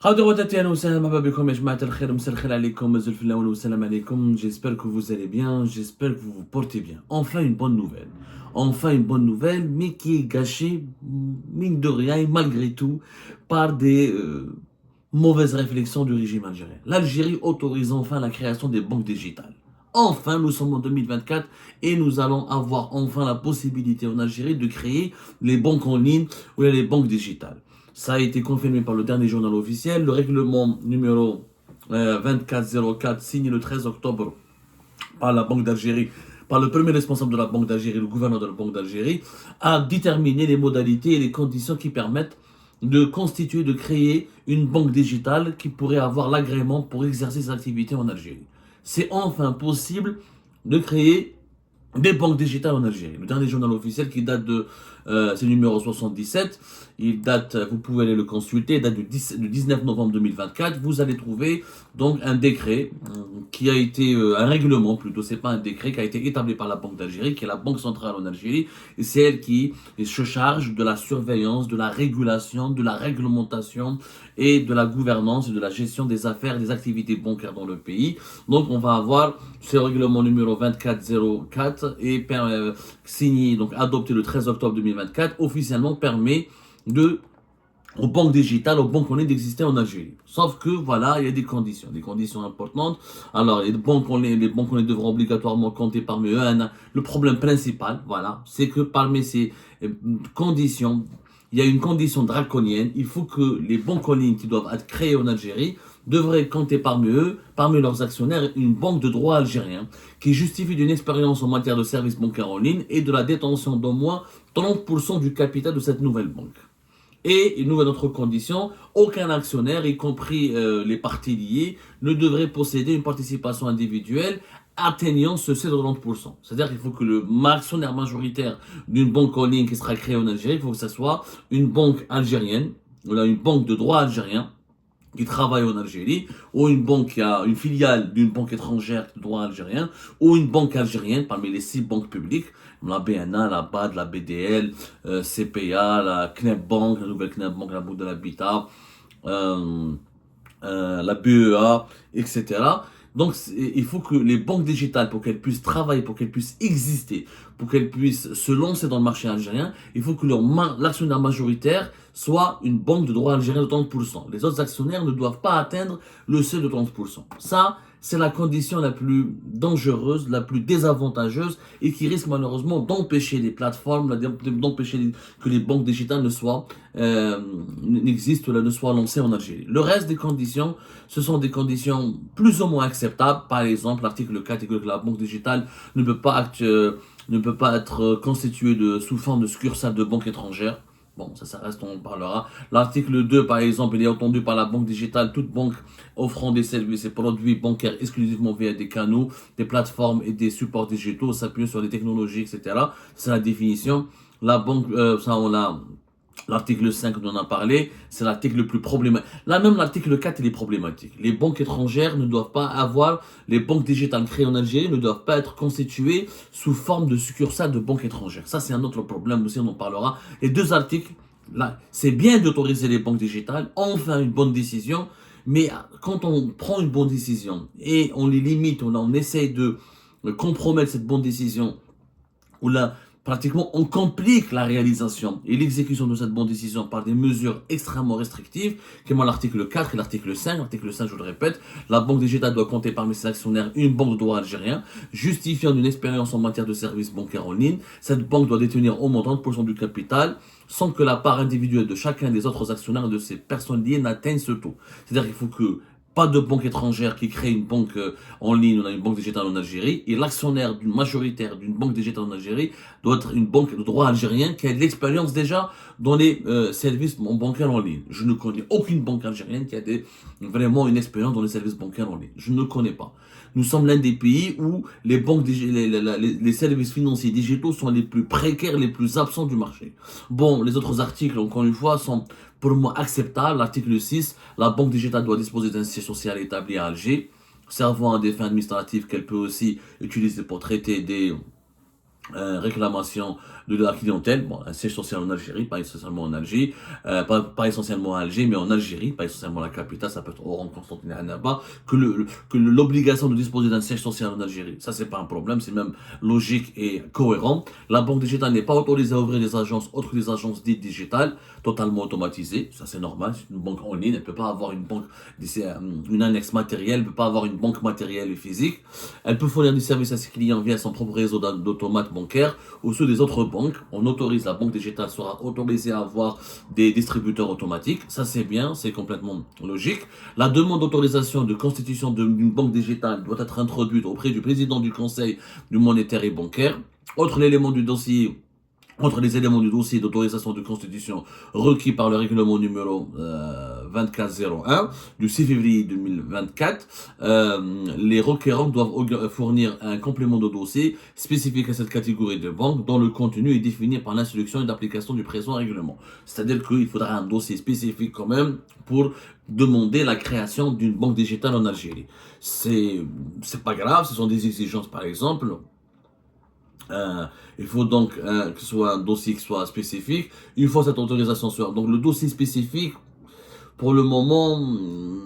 J'espère que vous allez bien, j'espère que vous vous portez bien. Enfin une bonne nouvelle. Enfin une bonne nouvelle, mais qui est gâchée, mine de rien, et malgré tout, par des mauvaises réflexions du régime algérien. L'Algérie autorise enfin la création des banques digitales. Enfin, nous sommes en 2024 et nous allons avoir enfin la possibilité en Algérie de créer les banques en ligne ou les banques digitales. Ça a été confirmé par le dernier journal officiel. Le règlement numéro 2404 signé le 13 octobre par la Banque d'Algérie, par le premier responsable de la Banque d'Algérie, le gouverneur de la Banque d'Algérie, a déterminé les modalités et les conditions qui permettent de constituer, de créer une banque digitale qui pourrait avoir l'agrément pour exercer ses activités en Algérie. C'est enfin possible de créer des banques digitales en Algérie. Le dernier journal officiel qui date de, c'est le numéro 77, il date, vous pouvez aller le consulter, il date du 19 novembre 2024. Vous allez trouver donc un décret qui a été, un règlement plutôt, c'est pas un décret, qui a été établi par la Banque d'Algérie, qui est la banque centrale en Algérie, et c'est elle qui se charge de la surveillance, de la régulation, de la réglementation et de la gouvernance et de la gestion des affaires et des activités bancaires dans le pays. Donc on va avoir ce règlement numéro 2404 et signé, donc adopté le 13 octobre 2024, officiellement permet aux banques digitales, aux banques en ligne d'exister en Algérie. Sauf que, voilà, il y a des conditions importantes. Alors, les banques en ligne devront obligatoirement compter parmi eux. Le problème principal, voilà, c'est que parmi ces conditions, il y a une condition draconienne. Il faut que les banques en ligne qui doivent être créées en Algérie devraient compter parmi eux, parmi leurs actionnaires, une banque de droit algérien qui justifie d'une expérience en matière de services bancaires en ligne et de la détention d'au moins 30% du capital de cette nouvelle banque. Et une nouvelle autre condition, aucun actionnaire, y compris les parties liées, ne devrait posséder une participation individuelle atteignant ce seuil de 30%. C'est-à-dire qu'il faut que le actionnaire majoritaire d'une banque en ligne qui sera créée en Algérie, il faut que ce soit une banque algérienne, ou là une banque de droit algérien, qui travaille en Algérie, ou une banque qui a une filiale d'une banque étrangère de droit algérien, ou une banque algérienne parmi les 6 banques publiques, la BNA, la BAD, la BDL, CPA, la Knep Bank, la nouvelle Knep Bank, la Banque de l'Habitat, la BEA, etc. Donc, il faut que les banques digitales, pour qu'elles puissent travailler, pour qu'elles puissent exister, pour qu'elles puissent se lancer dans le marché algérien, il faut que l'actionnaire majoritaire soit une banque de droit algérien de 30%. Les autres actionnaires ne doivent pas atteindre le seuil de 30%. Ça, c'est la condition la plus dangereuse, la plus désavantageuse et qui risque malheureusement d'empêcher les plateformes, d'empêcher que les banques digitales n'existent, ne soient lancées en Algérie. Le reste des conditions, ce sont des conditions plus ou moins acceptables. Par exemple, l'article 4 dit que la banque digitale ne peut pas être constituée sous forme de succursale de banque étrangère. Bon, ça reste, on en parlera. L'article 2, par exemple, il est entendu par la banque digitale, toute banque offrant des services et produits bancaires exclusivement via des canaux, des plateformes et des supports digitaux, s'appuyant sur des technologies, etc. C'est la définition. La banque, ça, on l'a. L'article 5 dont on a parlé, c'est l'article le plus problématique. Là même l'article 4 il est problématique. Les banques étrangères ne doivent pas avoir, les banques digitales créées en Algérie ne doivent pas être constituées sous forme de succursales de banques étrangères. Ça c'est un autre problème aussi, on en parlera. Les deux articles, là, c'est bien d'autoriser les banques digitales, enfin une bonne décision, mais quand on prend une bonne décision et on les limite, on essaye de compromettre cette bonne décision, ou là, pratiquement, on complique la réalisation et l'exécution de cette bonne décision par des mesures extrêmement restrictives, comme l'article 4 et l'article 5. L'article 5, je le répète, la banque digitale doit compter parmi ses actionnaires une banque de droit algérien, justifiant d'une expérience en matière de services bancaires en ligne. Cette banque doit détenir au moins 30% du capital, sans que la part individuelle de chacun des autres actionnaires et de ces personnes liées n'atteigne ce taux. C'est-à-dire qu'il faut que pas de banque étrangère qui crée une banque en ligne, on a une banque digitale en Algérie, et l'actionnaire majoritaire d'une banque digitale en Algérie doit être une banque de droit algérien qui a de l'expérience déjà dans les services bancaires en ligne. Je ne connais aucune banque algérienne qui a vraiment une expérience dans les services bancaires en ligne. Je ne connais pas. Nous sommes l'un des pays où les services financiers digitaux sont les plus précaires, les plus absents du marché. Bon, les autres articles, encore une fois, sont pour moi acceptables. L'article 6, la banque digitale doit disposer d'un siège social établi à Alger, servant à des fins administratives qu'elle peut aussi utiliser pour traiter réclamation de la clientèle, bon, un siège social en Algérie, pas essentiellement en Algérie, pas essentiellement à Alger, mais en Algérie, pas essentiellement la capitale, ça peut être Oran, Constantine, Annaba, que l'obligation de disposer d'un siège social en Algérie, ça c'est pas un problème, c'est même logique et cohérent. La banque digitale n'est pas autorisée à ouvrir des agences autres que des agences dites digitales, totalement automatisées, ça c'est normal, c'est une banque en ligne, elle peut pas avoir une annexe matérielle, elle peut pas avoir une banque matérielle et physique. Elle peut fournir des services à ses clients via son propre réseau d'automates bancaires ou ceux des autres banques. On autorise, la banque digitale sera autorisée à avoir des distributeurs automatiques. Ça, c'est bien, c'est complètement logique. La demande d'autorisation de constitution d'une banque digitale doit être introduite auprès du président du conseil du monétaire et bancaire. Autre élément du dossier, entre les éléments du dossier d'autorisation de constitution requis par le règlement numéro 2401 du 6 février 2024, les requérants doivent fournir un complément de dossier spécifique à cette catégorie de banques dont le contenu est défini par l'instruction et d'application du présent règlement. C'est-à-dire qu'il faudra un dossier spécifique quand même pour demander la création d'une banque digitale en Algérie. C'est pas grave, ce sont des exigences par exemple. Il faut donc que ce soit un dossier qui soit spécifique. Une fois cette autorisation soit. Donc le dossier spécifique, pour le moment,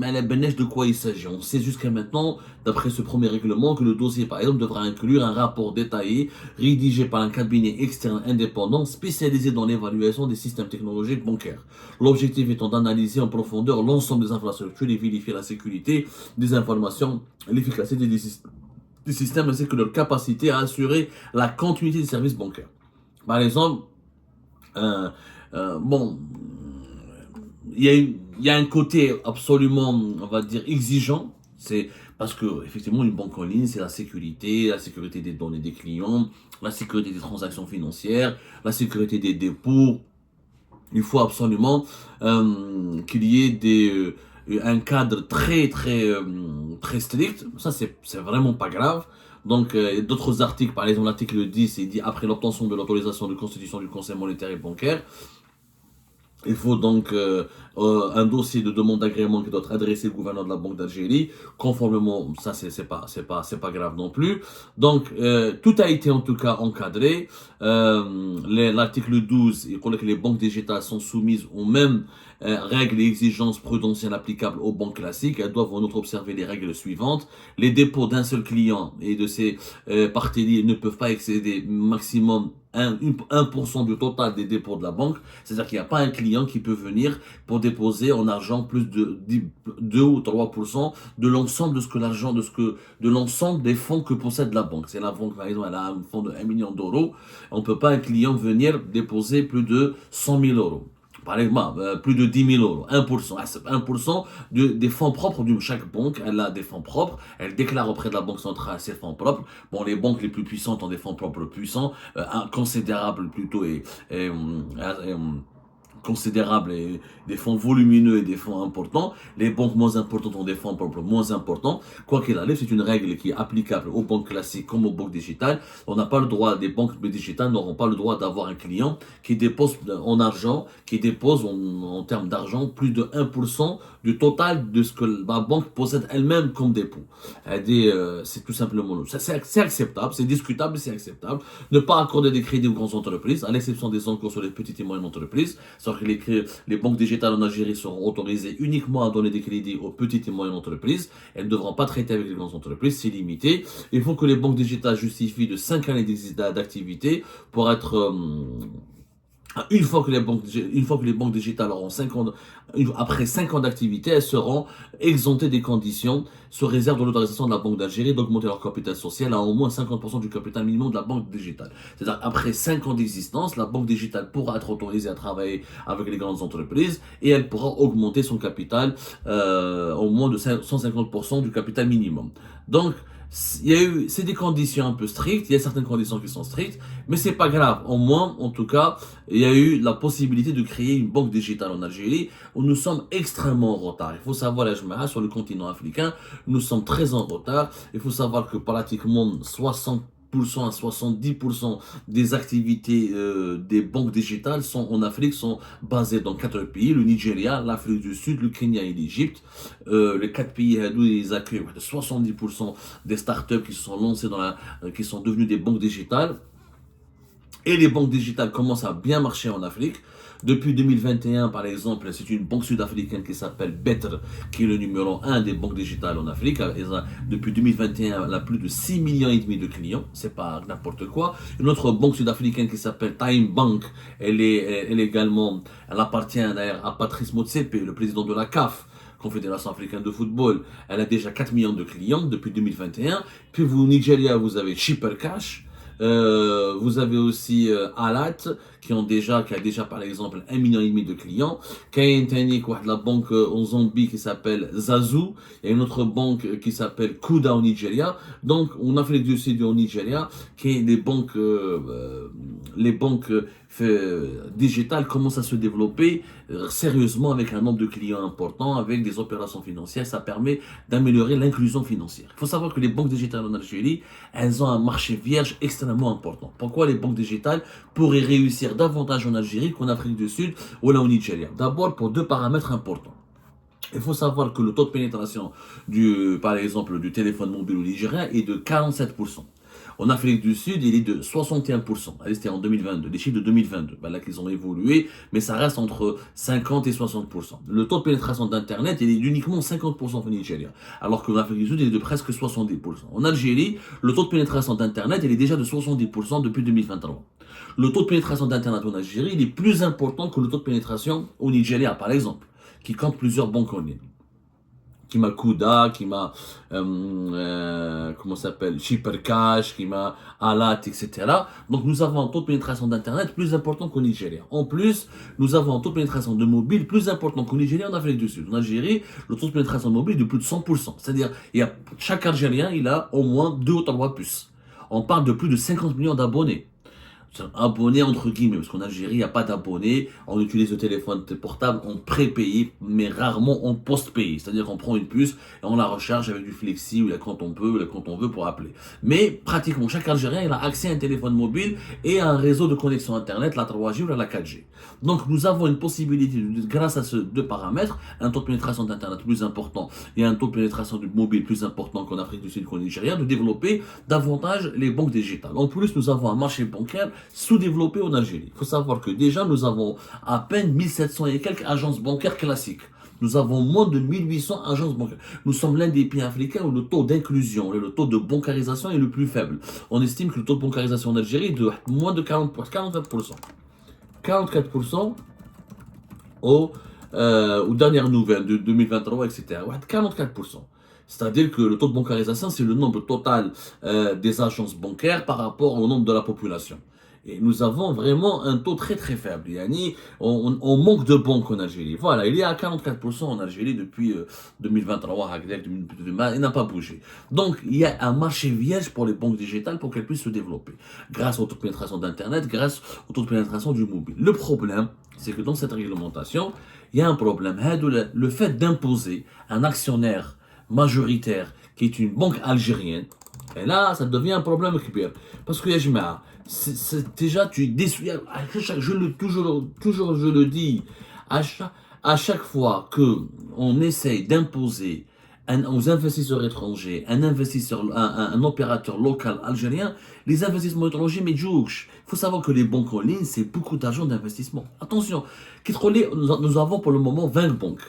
elle est bénéfique de quoi il s'agit. On sait jusqu'à maintenant, d'après ce premier règlement, que le dossier, par exemple, devra inclure un rapport détaillé rédigé par un cabinet externe indépendant spécialisé dans l'évaluation des systèmes technologiques bancaires. L'objectif étant d'analyser en profondeur l'ensemble des infrastructures et vérifier la sécurité des informations, l'efficacité des systèmes ainsi que leur capacité à assurer la continuité des services bancaires. Par exemple, euh, bon, il y a un côté absolument, on va dire, exigeant. C'est parce que, effectivement, une banque en ligne, c'est la sécurité des données des clients, la sécurité des transactions financières, la sécurité des dépôts. Il faut absolument qu'il y ait un cadre très strict. Ça, c'est vraiment pas grave. Donc, d'autres articles, par exemple l'article 10, il dit après l'obtention de l'autorisation de constitution du Conseil monétaire et bancaire, il faut donc un dossier de demande d'agrément qui doit être adressé au gouverneur de la Banque d'Algérie, conformément, ça c'est pas grave non plus. Donc tout a été en tout cas encadré. L'article 12, il dit que les banques digitales sont soumises aux mêmes règles et exigences prudentielles applicables aux banques classiques. Elles doivent en outre observer les règles suivantes. Les dépôts d'un seul client et de ses parties ne peuvent pas excéder maximum 1% du total des dépôts de la banque. C'est-à-dire qu'il n'y a pas un client qui peut venir pour déposer en argent plus de 2 ou 3% de l'ensemble de l'ensemble des fonds que possède la banque. C'est la banque, par exemple, elle a un fonds de 1 million d'euros. On ne peut pas un client venir déposer plus de 100 000 euros. Par exemple, plus de 10 000 euros, 1%. 1% des fonds propres de chaque banque, elle a des fonds propres, elle déclare auprès de la Banque centrale ses fonds propres. Bon, les banques les plus puissantes ont des fonds propres puissants, considérables plutôt, considérables et des fonds volumineux et des fonds importants. Les banques moins importantes ont des fonds propres moins importants. Quoi qu'il arrive, c'est une règle qui est applicable aux banques classiques comme aux banques digitales. On n'a pas le droit, des banques digitales n'auront pas le droit d'avoir un client qui dépose en argent, qui dépose en termes d'argent plus de 1% du total de ce que la banque possède elle-même comme dépôt. C'est tout simplement, c'est acceptable, c'est discutable, c'est acceptable. Ne pas accorder des crédits aux grandes entreprises, à l'exception des encours sur les petites et moyennes entreprises. C'est-à-dire que les banques digitales en Algérie seront autorisées uniquement à donner des crédits aux petites et moyennes entreprises. Elles ne devront pas traiter avec les grandes entreprises, c'est limité. Il faut que les banques digitales justifient de 5 années d'activité pour être une fois que les banques digitales auront 5 ans, après 5 ans d'activité, elles seront exemptées des conditions sous réserve de l'autorisation de la Banque d'Algérie d'augmenter leur capital social à au moins 50% du capital minimum de la banque digitale. C'est-à-dire, après 5 ans d'existence, la banque digitale pourra être autorisée à travailler avec les grandes entreprises et elle pourra augmenter son capital au moins de 150% du capital minimum. Donc, c'est des conditions un peu strictes, il y a certaines conditions qui sont strictes, mais c'est pas grave. Au moins, en tout cas, il y a eu la possibilité de créer une banque digitale en Algérie où nous sommes extrêmement en retard. Il faut savoir, la Jemaah, sur le continent africain, nous sommes très en retard. Il faut savoir que pratiquement 60% à 70% des activités des banques digitales en Afrique sont basées dans 4 pays, le Nigeria, l'Afrique du Sud, le Kenya et l'Égypte. Les 4 pays où ils accueillent 70% des startups qui se sont lancées qui sont devenues des banques digitales. et les banques digitales commencent à bien marcher en Afrique. Depuis 2021, par exemple, c'est une banque sud-africaine qui s'appelle Betr, qui est le numéro 1 des banques digitales en Afrique. Depuis 2021, elle a plus de 6,5 millions de clients. C'est pas n'importe quoi. Une autre banque sud-africaine qui s'appelle Time Bank, elle appartient d'ailleurs à Patrice Motsepe, le président de la CAF. Confédération africaine de football, elle a déjà 4 millions de clients depuis 2021. Puis vous, au Nigeria, vous avez Chipper Cash. Vous avez aussi Alat qui a déjà par exemple 1,5 million de clients. Kayen Tani, la banque en Zambie qui s'appelle Zazu. Il y a une autre banque qui s'appelle Kuda au Nigeria. Donc en Afrique du Sud et au Nigeria, qui les banques digitales commencent à se développer sérieusement avec un nombre de clients important, avec des opérations financières. Ça permet d'améliorer l'inclusion financière. Il faut savoir que les banques digitales en Algérie, elles ont un marché vierge extrêmement important. Pourquoi les banques digitales pourraient réussir davantage en Algérie qu'en Afrique du Sud ou là au Nigeria? D'abord pour deux paramètres importants. Il faut savoir que le taux de pénétration par exemple, du téléphone mobile au Nigeria est de 47%. En Afrique du Sud, il est de 61%. Allez, c'était en 2022, les chiffres de 2022. Ben là qu'ils ont évolué, mais ça reste entre 50 et 60%. Le taux de pénétration d'Internet, il est d'uniquement 50% au Nigeria, alors qu'en Afrique du Sud, il est de presque 70%. En Algérie, le taux de pénétration d'Internet, il est déjà de 70% depuis 2023. Le taux de pénétration d'Internet en Algérie, il est plus important que le taux de pénétration au Nigeria, par exemple, qui compte plusieurs banques en ligne. Qui m'a Kuda, qui m'a comment s'appelle, Chipper Cash, qui m'a Alat, etc. Donc nous avons un taux de pénétration d'internet plus important qu'au Nigeria. En plus, nous avons un taux de pénétration de mobile plus important qu'au Nigeria en Afrique du Sud. En Algérie, le taux de pénétration de mobile est de plus de 100%. C'est-à-dire, chaque Algérien, il a au moins 2 ou 3 puces. On parle de plus de 50 millions d'abonnés. Abonnés entre guillemets, parce qu'en Algérie, il n'y a pas d'abonnés. On utilise le téléphone portable en prépayé, mais rarement en post-payé. C'est-à-dire qu'on prend une puce et on la recharge avec du flexi ou quand on peut, ou quand on veut pour appeler. Mais pratiquement chaque Algérien, il a accès à un téléphone mobile et à un réseau de connexion Internet, la 3G ou la 4G. Donc nous avons une possibilité, grâce à ces deux paramètres, un taux de pénétration d'Internet plus important et un taux de pénétration du mobile plus important qu'en Afrique du Sud qu'au Nigeria, de développer davantage les banques digitales. En plus, nous avons un marché bancaire sous-développé en Algérie. Il faut savoir que déjà, nous avons à peine 1700 et quelques agences bancaires classiques. Nous avons moins de 1800 agences bancaires. Nous sommes l'un des pays africains où le taux d'inclusion et le taux de bancarisation est le plus faible. On estime que le taux de bancarisation en Algérie est de moins de 44%. 44% aux dernières nouvelles de 2023, etc. 44%. C'est-à-dire que le taux de bancarisation, c'est le nombre total des agences bancaires par rapport au nombre de la population. Et nous avons vraiment un taux très très faible. Yani, on manque de banques en Algérie. Voilà, il est à 44% en Algérie depuis 2023, il n'a pas bougé. Donc, il y a un marché vierge pour les banques digitales pour qu'elles puissent se développer. Grâce au taux de pénétration d'Internet, grâce au taux de pénétration du mobile. Le problème, c'est que dans cette réglementation, il y a un problème. Le fait d'imposer un actionnaire majoritaire qui est une banque algérienne, et là, ça devient un problème kbir. Parce que, Yajma, déjà, tu déçu. Je le dis, à chaque fois qu'on essaye d'imposer aux investisseurs étrangers, un opérateur local algérien, les investissements étrangers, mais il faut savoir que les banques en ligne, c'est beaucoup d'argent d'investissement. Attention, nous avons pour le moment 20 banques.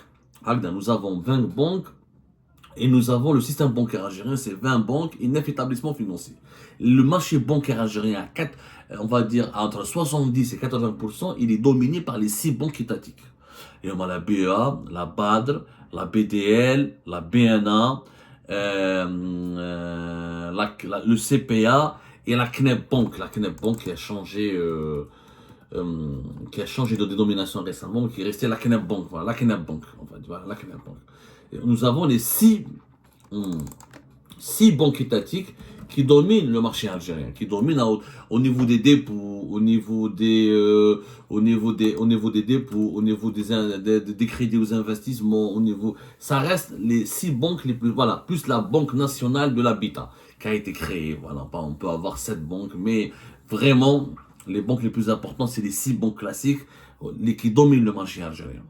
Nous avons 20 banques. Et nous avons le système bancaire algérien, c'est 20 banques et 9 établissements financiers. Le marché bancaire algérien, on va dire entre 70 et 80%, il est dominé par les 6 banques étatiques. Et on a la BEA, la BADR, la BDL, la BNA, le CPA et la CNEP Bank. La CNEP Bank qui a changé de dénomination récemment, qui est restée la CNEP Bank. Voilà, la CNEP Bank. Voilà, la CNEP Bank. Et nous avons les 6 banques étatiques qui dominent le marché algérien, qui dominent au niveau des dépôts, au niveau des dépôts, au niveau des crédits aux investissements, ça reste les 6 banques les plus, voilà, plus la Banque nationale de l'habitat qui a été créée. Voilà, on peut avoir 7 banques, mais vraiment, les banques les plus importantes, c'est les 6 banques classiques qui dominent le marché algérien.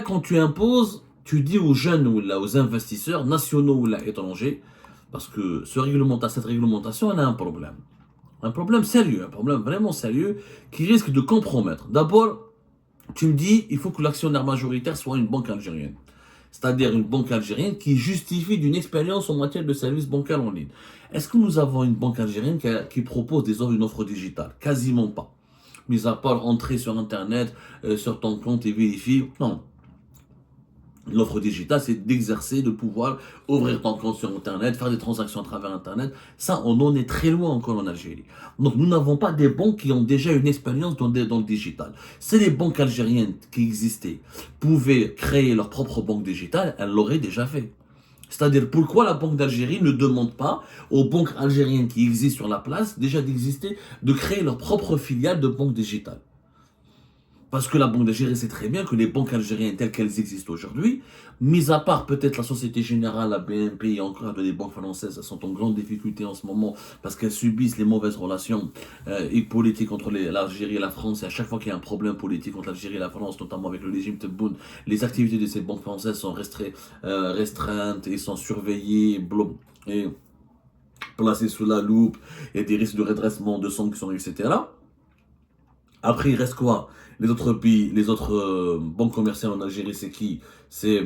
Quand tu imposes, tu dis aux jeunes ou aux investisseurs nationaux ou étrangers, parce que cette réglementation, elle a un problème. Un problème sérieux, un problème vraiment sérieux qui risque de compromettre. D'abord, tu me dis, il faut que l'actionnaire majoritaire soit une banque algérienne. C'est-à-dire une banque algérienne qui justifie d'une expérience en matière de services bancaires en ligne. Est-ce que nous avons une banque algérienne qui propose une offre digitale? Quasiment pas. Mis à part entrer sur Internet, sur ton compte et vérifier. Non. L'offre digitale, c'est d'exercer, de pouvoir ouvrir ton compte sur Internet, faire des transactions à travers Internet. Ça, on en est très loin encore en Algérie. Donc, nous n'avons pas des banques qui ont déjà une expérience dans le digital. Si les banques algériennes qui existaient pouvaient créer leur propre banque digitale, elles l'auraient déjà fait. C'est-à-dire, pourquoi la Banque d'Algérie ne demande pas aux banques algériennes qui existent sur la place, déjà d'exister, de créer leur propre filiale de banque digitale? Parce que la Banque d'Algérie sait très bien que les banques algériennes telles qu'elles existent aujourd'hui, mis à part peut-être la Société Générale, la BNP et encore des banques françaises, elles sont en grande difficulté en ce moment parce qu'elles subissent les mauvaises relations et politiques entre l'Algérie et la France. Et à chaque fois qu'il y a un problème politique entre l'Algérie et la France, notamment avec le régime Tebboune, les activités de ces banques françaises sont restreintes et sont surveillées et placées sous la loupe. Il y a des risques de redressement, de sanctions, etc. Après, il reste quoi? Les autres pays, les autres banques commerciales en Algérie, c'est qui? C'est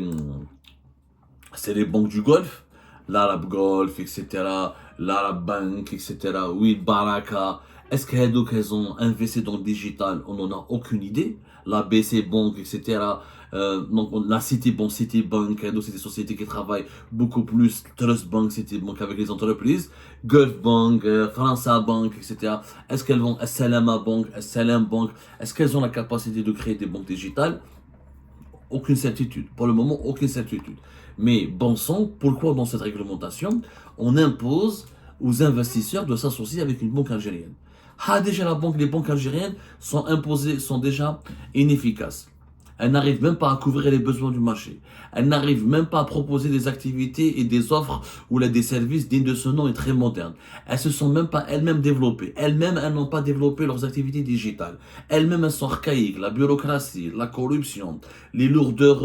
les banques du Golfe, l'Arab Golf, etc., l'Arab Bank, etc., oui, Baraka. Est-ce qu'elles ont investi dans le digital? On n'en a aucune idée. La BC Bank, etc. Donc, la Citibank, c'est des sociétés qui travaillent beaucoup plus. Trust Bank, Citibank avec les entreprises. Gulf Bank, França Bank, etc. Est-ce qu'elles vont SLMA Bank, SLM Bank? Est-ce qu'elles ont la capacité de créer des banques digitales? Aucune certitude. Pour le moment, aucune certitude. Mais bon sang, pourquoi dans cette réglementation, on impose aux investisseurs de s'associer avec une banque algérienne? Déjà les banques algériennes sont imposées, sont déjà inefficaces. Elles n'arrivent même pas à couvrir les besoins du marché. Elles n'arrivent même pas à proposer des activités et des offres ou des services dignes de ce nom et très modernes. Elles se sont même pas elles-mêmes développées. Elles-mêmes, elles n'ont pas développé leurs activités digitales. Elles-mêmes, elles sont archaïques. La bureaucratie, la corruption, les lourdeurs